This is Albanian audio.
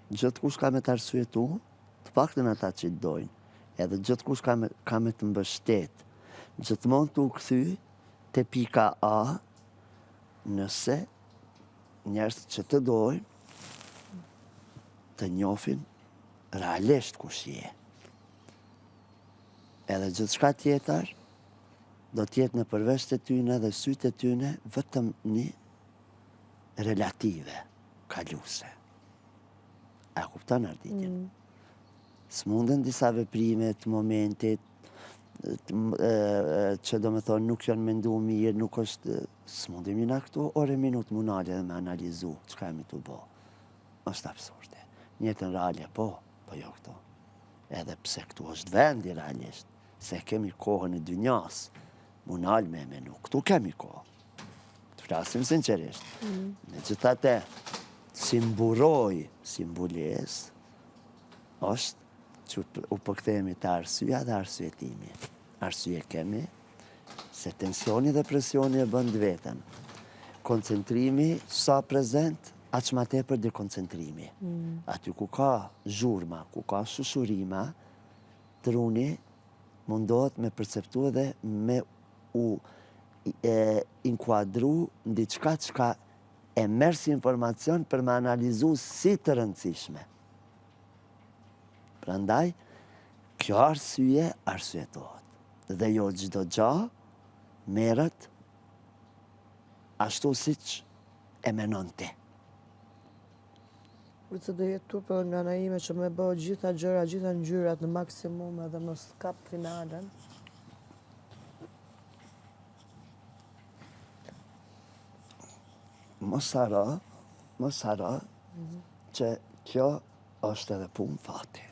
gjithë kush ka me të arsyetu, të paktën ata që të dojnë, edhe gjithë kush ka me të mbështet, gjithmonë të u kthy te pika A, nëse njerëz që të dojnë, të njofin realisht kush je. Edhe gjithçka tjetër, do t'jetë në përveç të tyne dhe sytë të tyne vetëm një relative, kaluse. A kupton Arditjen? S'munden disa veprime të momentit, që do me thonë nuk janë mendu mirë, nuk është, s'mundim jena këtu ore minut munale dhe me analizu që ka jemi të bo. është absurde. Njëtën realje po jo këto. Edhe pse këtu është vendi realisht, se kemi kohën e dynjas, munal me menu, këtu kemi kohë. Të flasim sinqerisht. Me gjithate, simboles, është që u përkthehemi të arsyeja dhe arsyetimi. Arsye kemi, se tensioni dhe presioni e bën vetën. Koncentrimi sa prezent, aq ma tepër dekoncentrimi. Aty ku ka zhurma, ku ka shushurima, truni mundohet me perceptu edhe me u inkuadru në diçka çka e merr si informacion për me analizu si të rëndësishme. Prandaj, kjo arsye arsyetohet. Dhe jo çdo gjë merret ashtu siç e menon ti. Kurse do jetë tu për nga naime që me bëhë gjitha gjëra, gjitha ngjyrat në maksimum edhe mos kap finalen. Mos haro që kjo është edhe punë fati.